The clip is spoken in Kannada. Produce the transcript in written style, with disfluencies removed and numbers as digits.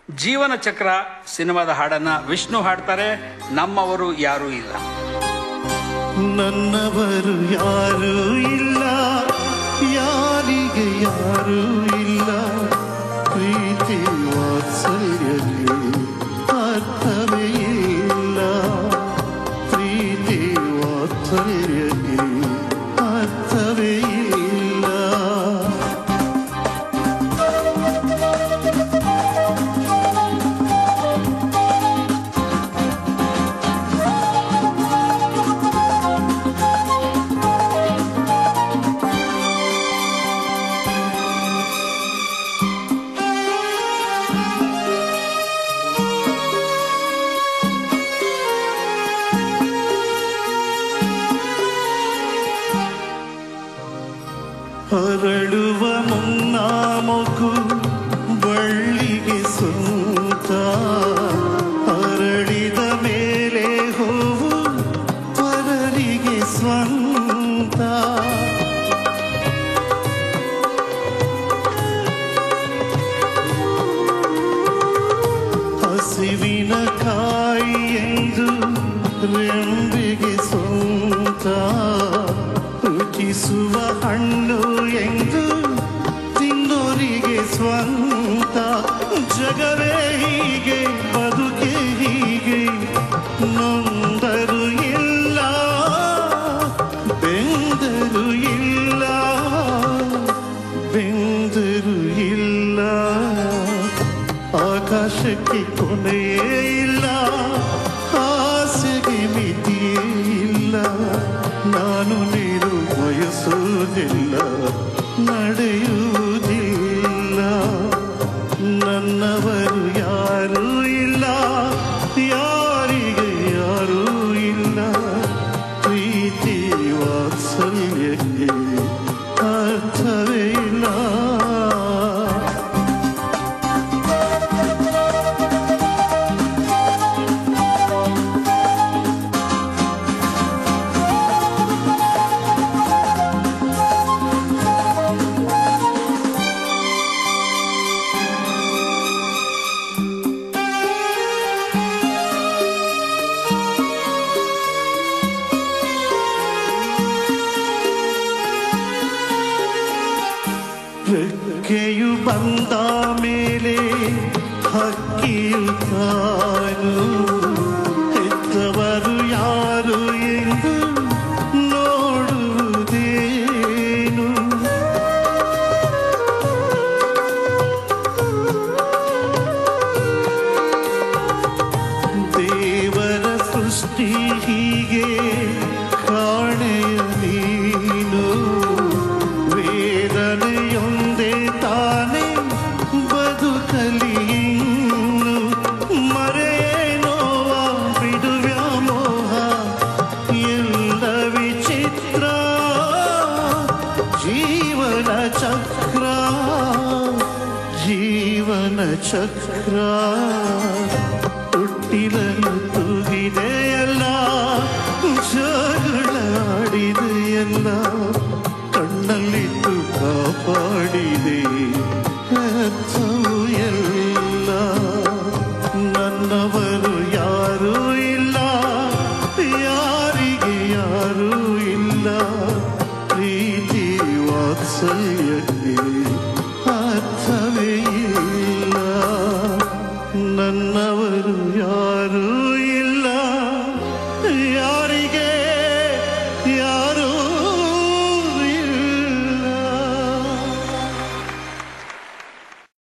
ಜೀವನ ಚಕ್ರ ಸಿನಿಮಾದ ಹಾಡನ್ನ ವಿಷ್ಣು ಹಾಡ್ತಾರೆ. ನಮ್ಮವರು ಯಾರೂ ಇಲ್ಲ. ನನ್ನವರು ಯಾರೂ ಇಲ್ಲ, ಯಾರಿಗೆ ಯಾರೂ ಇಲ್ಲ, ಪ್ರೀತಿ ವಾತ್ಸಲ್ಯಕ್ಕೆ ಅರ್ಥವೇ ಇಲ್ಲ, ಪ್ರೀತಿ ವಾತ್ಸಲ್ಯಕ್ಕೆ ಅರ್ಥವೇ ಇಲ್ಲ. ಅರಳುವ ಮುನ್ನ ಮಗು ಬಳ್ಳಿಗೆ ಸ್ವಂತ, ಅರಳಿದ ಮೇಲೆ ಹೂವು ಪರರಿಗೆ ಸ್ವಂತ. ಹಸಿವಿನ ಕಾಯಿ ಎಂದು ರೆಂಬೆಗೆ ಸ್ವಂತ, ರುಚಿಸುವ ಹಣ್ಣು ಎಂದು ತಿನ್ನೋರಿಗೆ ಸ್ವಂತ. ಜಗವೇ ಹೀಗೆ, ಬದುಕೆ ಹೀಗೆ, ನೊಂದರು ಇಲ್ಲ, ಬೆಂದರು ಇಲ್ಲ, ಬೆಂದರು ಇಲ್ಲ. ಆಕಾಶಕ್ಕೆ ಕೊನೆಯೇ ಇಲ್ಲ, ಆಸೆಗೆ ಮಿತಿಯೇ ಇಲ್ಲ. ನಾನು ನೀರು ಬಯಸುವುದಿಲ್ಲ, ನಡೆಯುವುದಿಲ್ಲ. ನನ್ನವರು ಯಾರೂ ಇಲ್ಲ, ಯಾರಿಗೆ ಯಾರೂ ಇಲ್ಲ, ಪ್ರೀತಿ ವಾತ್ಸಲ್ಯಕ್ಕೆ ಅರ್ಥವೇ ಇಲ್ಲ. ರೆಕ್ಕೆಯು ಬಂದ ಮೇಲೆ ಹಕ್ಕಿಯು ತಾನು, ಹೆತ್ತವರು ಯಾರು ಎಂದು ನೋಡುವುದೇನು. ದೇವರ ಸೃಷ್ಟಿ ಹೀಗೆ ಕಾಣೆಯ ನೀನು, ವೇದನೆಯೊಂದೇ ತಾನೇ ಬದುಕಲಿ ಇನ್ನು. ಮರೆಯೇನೋವ ಬಿಡುವ್ಯ ಮೋಹ ಎಲ್ಲ ವಿಚಿತ್ರ, ಜೀವನ ಚಕ್ರ, ಜೀವನ ಚಕ್ರ. ಹುಟ್ಟಿನನ್ನು ತೂಗಿದೆಯಲ್ಲ, ಜಗಳಾಡಿದೆಯಲ್ಲ, ಕಣ್ಣಲ್ಲಿಟ್ಟು ಕಾಪಾಡಿದೆ ಅರ್ಥವು ಎಲ್ಲ. ನನ್ನವರು ಯಾರೂ ಇಲ್ಲ, ಯಾರಿಗೆ ಯಾರೂ ಇಲ್ಲ, ಪ್ರೀತಿ ವಾತ್ಸಲ್ಯಕ್ಕೆ ಅರ್ಥವೇ ಇಲ್ಲ. ನನ್ನವರು ಯಾರೂ